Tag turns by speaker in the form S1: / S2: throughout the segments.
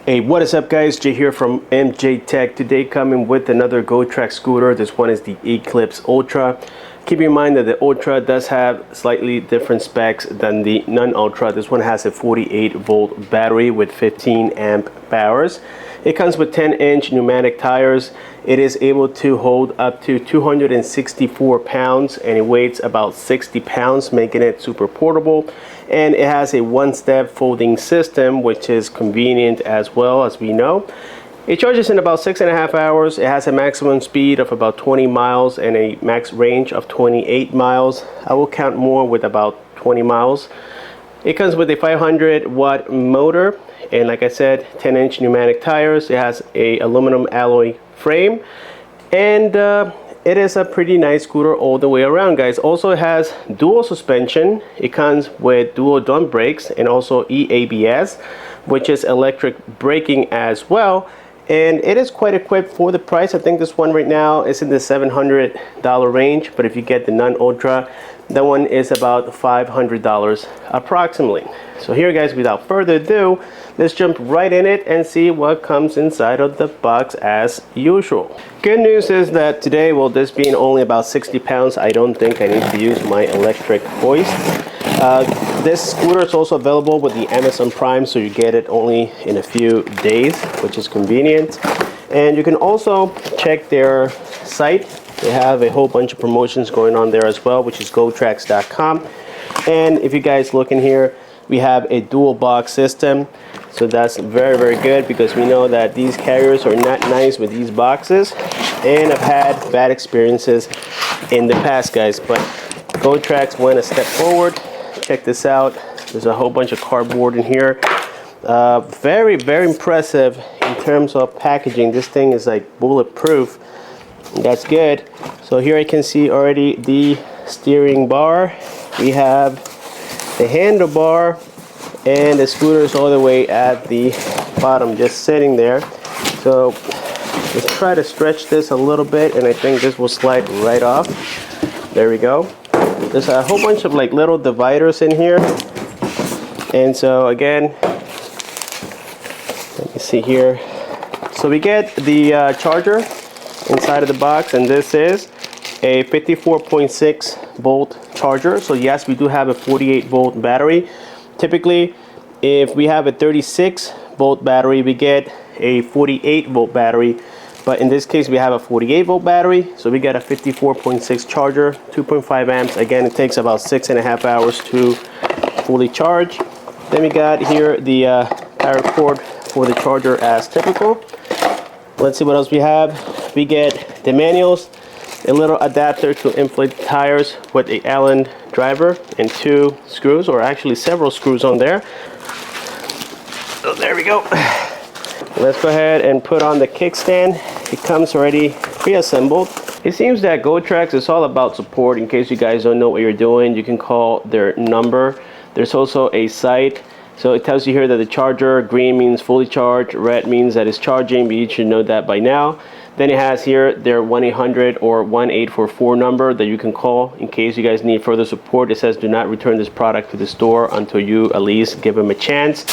S1: Hey, what is up guys? Jay here from MJTech. Today coming with another Gotrax scooter. This one is the Eclipse Ultra. Keep in mind that the Ultra does have slightly different specs than the non-Ultra. This one has a 48-volt battery with 15 amp hours. It comes with 10-inch pneumatic tires. It is able to hold up to 264 pounds and it weighs about 60 pounds, making it super portable. And it has a one-step folding system, which is convenient as well, as we know. It charges in about 6.5 hours. It has a maximum speed of about 20 miles and a max range of 28 miles. I will count more with about 20 miles. It comes with a 500-watt motor, and like I said, 10-inch pneumatic tires. It has a aluminum alloy frame, and it is a pretty nice scooter all the way around, guys. Also, it has dual suspension. It comes with dual dump brakes and also EABS, which is electric braking as well. And it is quite equipped for the price. I think this one right now is in the $700 range, but if you get the non-Ultra, that one is about $500 approximately. So here, guys, without further ado, let's jump right in it and see what comes inside of the box as usual. Good news is that today, well, this being only about 60 pounds, I don't think I need to use my electric hoist. This scooter is also available with the Amazon Prime, so you get it only in a few days, which is convenient. And you can also check their site. They have a whole bunch of promotions going on there as well, which is Gotrax.com. And if you guys look in here, we have a dual box system. So that's very, very good, because we know that these carriers are not nice with these boxes. And I've had bad experiences in the past, guys. But Gotrax went a step forward. Check this out. There's a whole bunch of cardboard in here. Very, very impressive in terms of packaging. This thing is like bulletproof. That's good. So here I can see already the steering bar. We have the handlebar, and the scooter is all the way at the bottom, just sitting there. So let's try to stretch this a little bit, and I think this will slide right off. There we go. There's a whole bunch of like little dividers in here. And so again, let me see here. So we get the charger inside of the box, and this is a 54.6 volt charger. So yes, we do have a 48 volt battery. Typically, if we have a 36 volt battery, we get a 48 volt battery. But in this case, we have a 48 volt battery, so we get a 54.6 charger, 2.5 amps. Again, it takes about 6.5 hours to fully charge. Then we got here the power cord for the charger as typical. Let's see what else we have. We get the manuals, a little adapter to inflate the tires with a Allen driver and 2 screws, or actually several screws on there. So there we go. Let's go ahead and put on the kickstand. It comes already pre-assembled. It seems that Gotrax is all about support. In case you guys don't know what you're doing, you can call their number. There's also a site. So it tells you here that the charger, green means fully charged, red means that it's charging, but you should know that by now. Then it has here their 1-800 or 1844 number that you can call in case you guys need further support. It says do not return this product to the store until you at least give them a chance.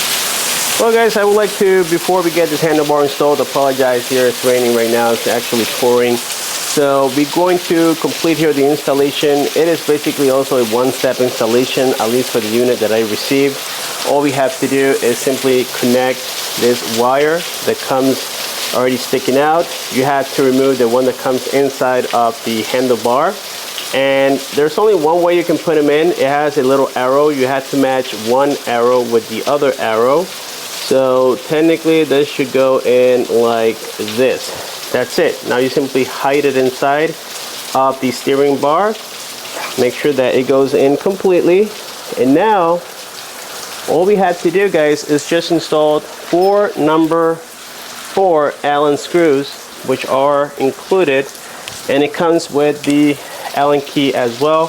S1: Well, guys, I would like to, before we get this handlebar installed, apologize here. It's raining right now. It's actually pouring. So we're going to complete here the installation. It is basically also a one-step installation, at least for the unit that I received. All we have to do is simply connect this wire that comes already sticking out. You have to remove the one that comes inside of the handlebar. And there's only one way you can put them in. It has a little arrow. You have to match one arrow with the other arrow. So technically this should go in like this. That's it. Now you simply hide it inside of the steering bar. Make sure that it goes in completely. And now all we have to do, guys, is just install 4 number 4 Allen screws, which are included, and it comes with the Allen key as well.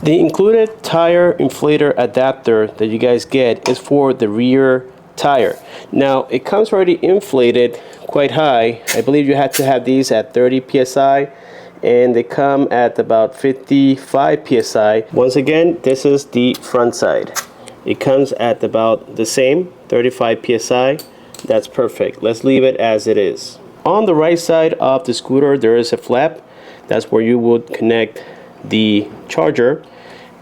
S1: The included tire inflator adapter that you guys get is for the rear tire. Now it comes already inflated quite high. I believe you have to have these at 30 psi, and they come at about 55 psi. Once again, this is the front side. It comes at about the same 35 psi. That's perfect. Let's leave it as it is. On the right side of the scooter, there is a flap. That's where you would connect the charger,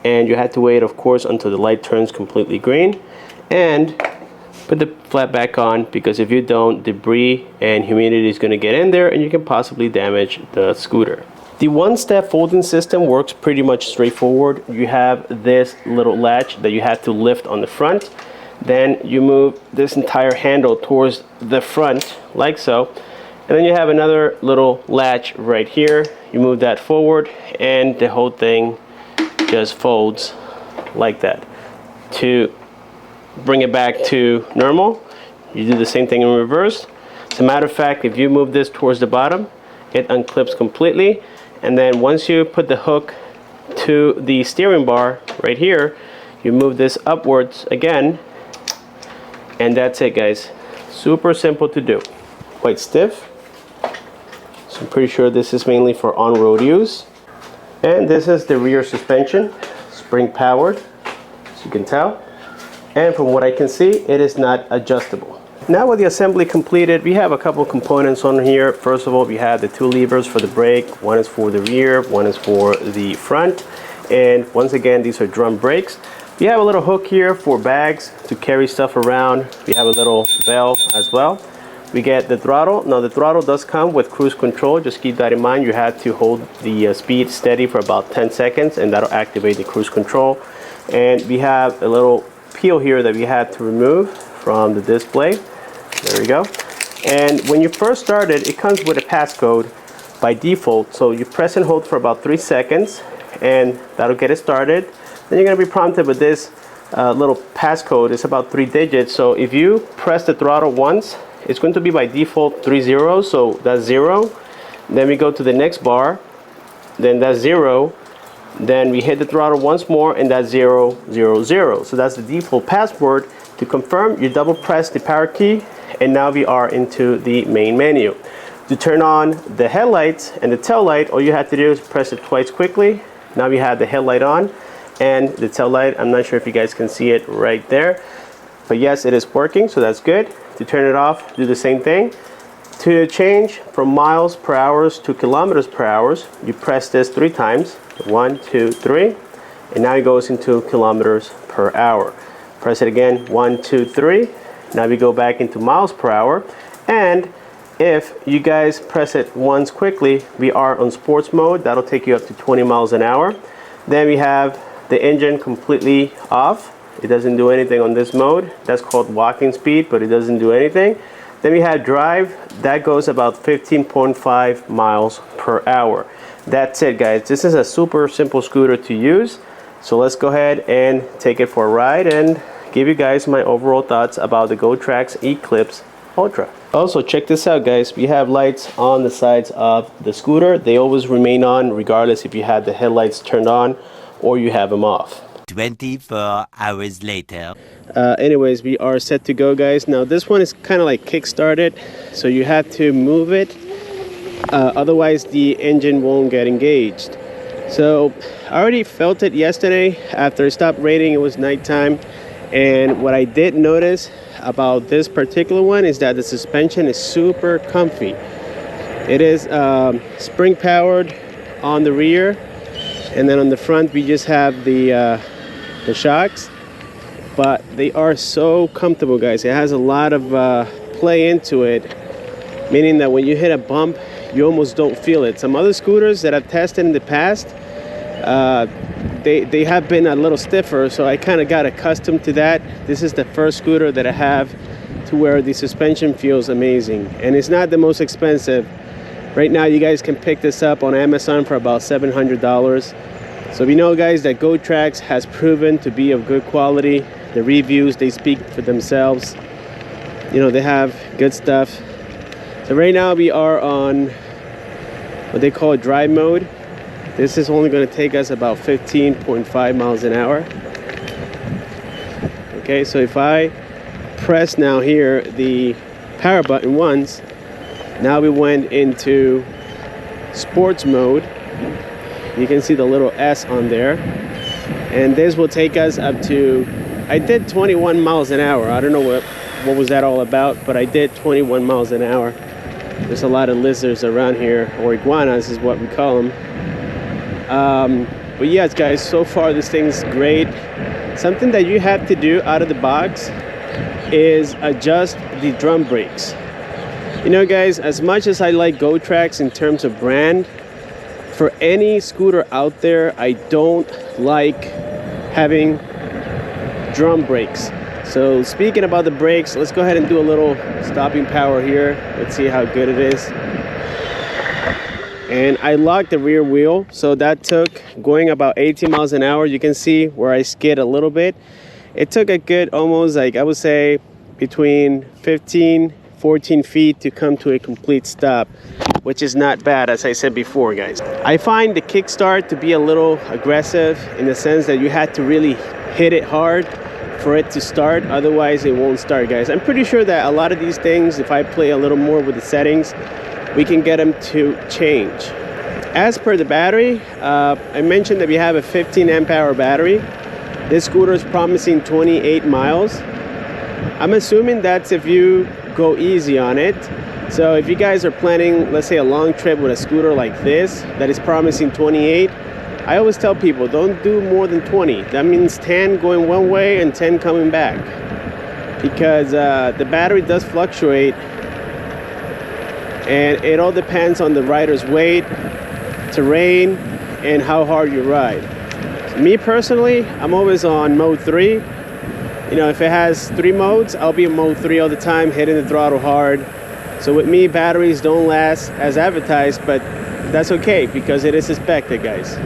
S1: and you have to wait, of course, until the light turns completely green and put the flap back on, because if you don't, debris and humidity is going to get in there and you can possibly damage the scooter. The one-step folding system works pretty much straightforward. You have this little latch that you have to lift on the front. Then you move this entire handle towards the front like so. And then you have another little latch right here. You move that forward and the whole thing just folds like that. To bring it back to normal, you do the same thing in reverse. As a matter of fact, if you move this towards the bottom, it unclips completely. And then once you put the hook to the steering bar right here, you move this upwards again, and that's it, guys. Super simple to do. Quite stiff. So I'm pretty sure this is mainly for on-road use. And this is the rear suspension, spring powered, as you can tell. And from what I can see, it is not adjustable. Now with the assembly completed, we have a couple components on here. First of all, we have the two levers for the brake. One is for the rear, one is for the front. And once again, these are drum brakes. We have a little hook here for bags to carry stuff around. We have a little bell as well. We get the throttle. Now the throttle does come with cruise control. Just keep that in mind. You have to hold the speed steady for about 10 seconds and that'll activate the cruise control. And we have a little peel here that we had to remove from the display. There we go. And when you first start it, it comes with a passcode by default. So you press and hold for about 3 seconds and that'll get it started. Then you're going to be prompted with this little passcode. It's about 3 digits. So if you press the throttle once, it's going to be by default 3 zeros. So that's 0. Then we go to the next bar. Then that's 0. Then we hit the throttle once more and that's 0, 0, 0. So that's the default password. To confirm, you double press the power key and now we are into the main menu. To turn on the headlights and the tail light, all you have to do is press it twice quickly. Now we have the headlight on and the tail light. I'm not sure if you guys can see it right there, but yes, it is working, so that's good. To turn it off, do the same thing. To change from miles per hour to kilometers per hour, you press this 3 times. 1, 2, 3, and now it goes into kilometers per hour. Press it again, 1, 2, 3. Now we go back into miles per hour. And if you guys press it once quickly, we are on sports mode. That'll take you up to 20 miles an hour. Then we have the engine completely off. It doesn't do anything on this mode. That's called walking speed, but it doesn't do anything. Then we have drive. That goes about 15.5 miles per hour. That's it, guys. This is a super simple scooter to use. So let's go ahead and take it for a ride and give you guys my overall thoughts about the Gotrax Eclipse Ultra. Also, check this out, guys. We have lights on the sides of the scooter. They always remain on regardless if you have the headlights turned on or you have them off.
S2: 24 hours later.
S1: Anyways, we are set to go, guys. Now this one is kind of like kick-started, so you have to move it. Otherwise the engine won't get engaged. So I already felt it yesterday after it stopped raining. It was nighttime, and what I did notice about this particular one is that the suspension is super comfy. It is spring powered on the rear, and then on the front we just have the shocks, but they are so comfortable, guys. It has a lot of play into it, meaning that when you hit a bump you almost don't feel it. Some other scooters that I've tested in the past, they have been a little stiffer, so I kind of got accustomed to that. This is the first scooter that I have to where the suspension feels amazing, and it's not the most expensive. Right now you guys can pick this up on Amazon for about $700. So we know, guys, that Gotrax has proven to be of good quality. The reviews, they speak for themselves. You know, they have good stuff. So right now we are on what they call drive mode. This is only going to take us about 15.5 miles an hour. Okay, so if I press now here the power button once, now we went into sports mode. You can see the little S on there, and this will take us up to, I did 21 miles an hour. I don't know what was that all about, but I did 21 miles an hour. There's a lot of lizards around here, or iguanas is what we call them. But yes, guys, so far this thing's great. Something that you have to do out of the box is adjust the drum brakes. You know, guys, as much as I like Gotrax in terms of brand, for any scooter out there, I don't like having drum brakes. So speaking about the brakes, let's go ahead and do a little stopping power here. Let's see how good it is. And I locked the rear wheel, so that took going about 18 miles an hour. You can see where I skid a little bit. It took a good almost, like, I would say between 14 feet to come to a complete stop, which is not bad, as I said before, guys. I find the kickstart to be a little aggressive in the sense that you had to really hit it hard for it to start, otherwise it won't start, guys. I'm pretty sure that a lot of these things, if I play a little more with the settings, we can get them to change. As per the battery, I mentioned that we have a 15 amp hour battery. This scooter is promising 28 miles. I'm assuming that's if you go easy on it. So if you guys are planning, let's say, a long trip with a scooter like this that is promising 28, I always tell people don't do more than 20. That means 10 going one way and 10 coming back, because the battery does fluctuate, and it all depends on the rider's weight, terrain, and how hard you ride. Me personally, I'm always on mode 3. You know, if it has 3 modes, I'll be in mode 3 all the time, hitting the throttle hard. So with me, batteries don't last as advertised, but that's okay because it is expected, guys.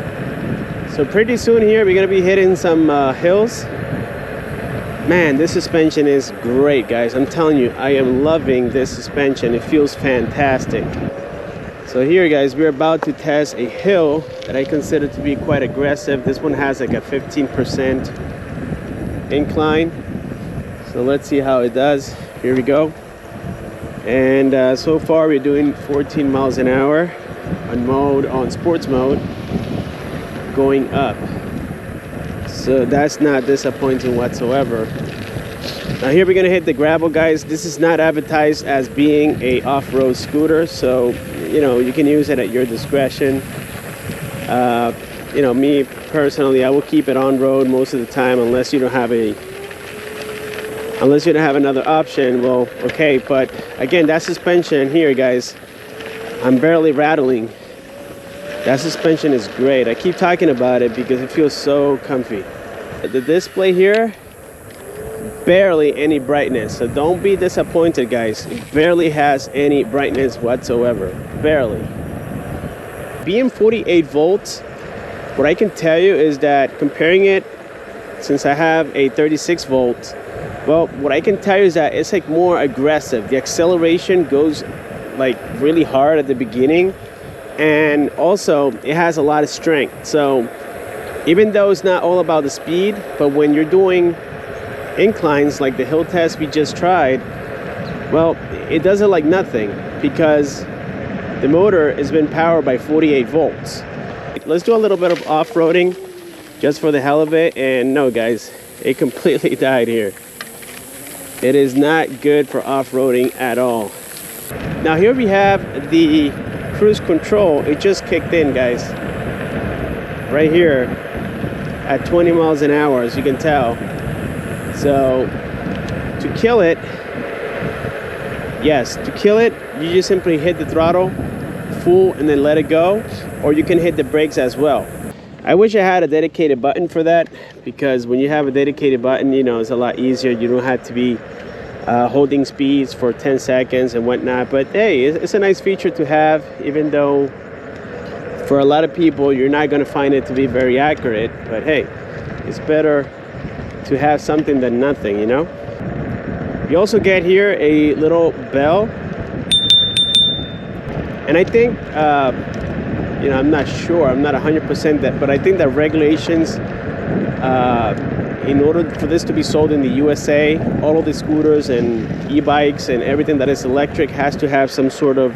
S1: So pretty soon here, we're gonna be hitting some hills. Man, this suspension is great, guys. I'm telling you, I am loving this suspension. It feels fantastic. So here, guys, we're about to test a hill that I consider to be quite aggressive. This one has like a 15% incline. So let's see how it does. Here we go. And so far we're doing 14 miles an hour on sports mode, going up. So that's not disappointing whatsoever. Now here we're gonna hit the gravel, guys. This is not advertised as being a off-road scooter, so you know, you can use it at your discretion. You know, me personally, I will keep it on road most of the time unless you don't have another option. Well, okay, but again, that suspension here, guys, I'm barely rattling. That suspension is great. I keep talking about it because it feels so comfy. The display here, barely any brightness, so don't be disappointed, guys. It barely has any brightness whatsoever, barely. Being 48 volts, what I can tell you is that comparing it, since I have a 36 volt, well, what I can tell you is that it's like more aggressive. The acceleration goes like really hard at the beginning, and also it has a lot of strength. So even though it's not all about the speed, but when you're doing inclines like the hill test we just tried, well, it does it like nothing because the motor has been powered by 48 volts. Let's do a little bit of off-roading just for the hell of it. And no, guys, it completely died here. It is not good for off-roading at all. Now here we have the cruise control. It just kicked in, guys, right here at 20 miles an hour, as you can tell. So to kill it, yes, to kill it, you just simply hit the throttle full and then let it go, or you can hit the brakes as well. I wish I had a dedicated button for that, because when you have a dedicated button, you know, it's a lot easier. You don't have to be holding speeds for 10 seconds and whatnot. But hey, it's a nice feature to have, even though for a lot of people you're not going to find it to be very accurate. But hey, it's better to have something than nothing, you know. You also get here a little bell, and I think you know, I'm not sure, I'm not 100% that, but I think that regulations, in order for this to be sold in the USA, all of the scooters and e-bikes and everything that is electric has to have some sort of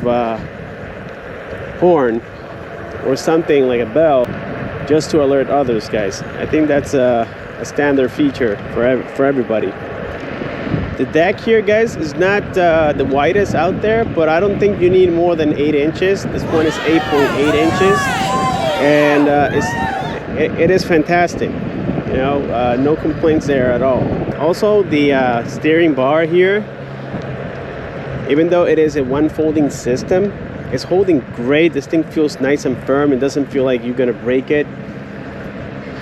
S1: horn or something like a bell just to alert others, guys. I think that's a standard feature for everybody. The deck here, guys, is not the widest out there, but I don't think you need more than 8 inches. This one is 8.8 inches, and it is fantastic. You know, no complaints there at all. Also, the steering bar here, even though it is a one folding system, it's holding great. This thing feels nice and firm. It doesn't feel like you're gonna break it.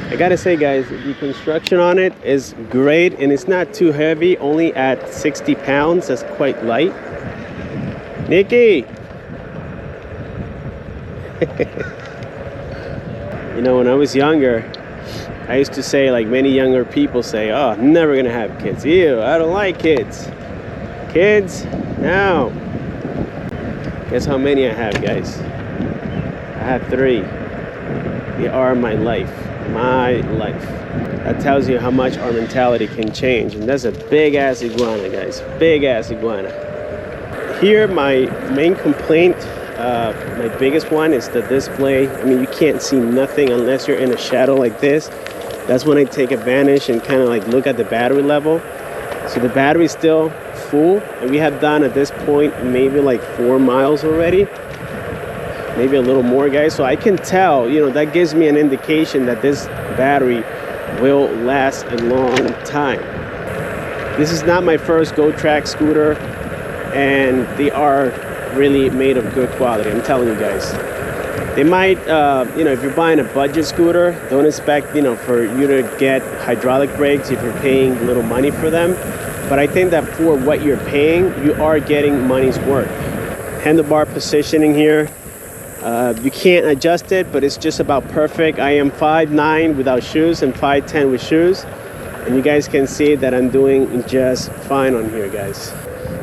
S1: I gotta say, guys, the construction on it is great, and it's not too heavy, only at 60 pounds. That's quite light. Nikki! You know, when I was younger, I used to say, like many younger people say, oh, I'm never gonna have kids. Ew, I don't like kids. Kids? No. Guess how many I have, guys? I have 3. They are my life. My life. That tells you how much our mentality can change. And that's a big ass iguana, guys. Big ass iguana. Here, my main complaint, my biggest one, is the display. I mean, you can't see nothing unless you're in a shadow like this. That's when I take advantage and kind of like look at the battery level. So the battery is still full, and we have done at this point maybe like 4 miles already, maybe a little more, guys. So I can tell, you know, that gives me an indication that this battery will last a long time. This is not my first Gotrax scooter, and they are really made of good quality, I'm telling you guys. They might, you know, if you're buying a budget scooter, don't expect, you know, for you to get hydraulic brakes if you're paying little money for them. But I think that for what you're paying, you are getting money's worth. Handlebar positioning here. You can't adjust it, but it's just about perfect. I am 5'9" without shoes and 5'10" with shoes. And you guys can see that I'm doing just fine on here, guys.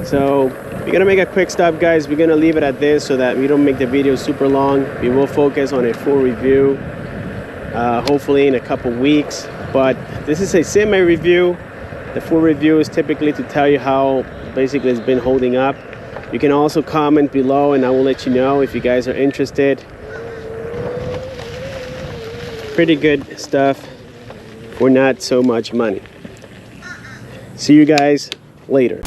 S1: So we're gonna make a quick stop, guys. We're gonna leave it at this so that we don't make the video super long. We will focus on a full review, hopefully in a couple weeks. But this is a semi-review. The full review is typically to tell you how basically it's been holding up. You can also comment below and I will let you know if you guys are interested. Pretty good stuff for not so much money. See you guys later.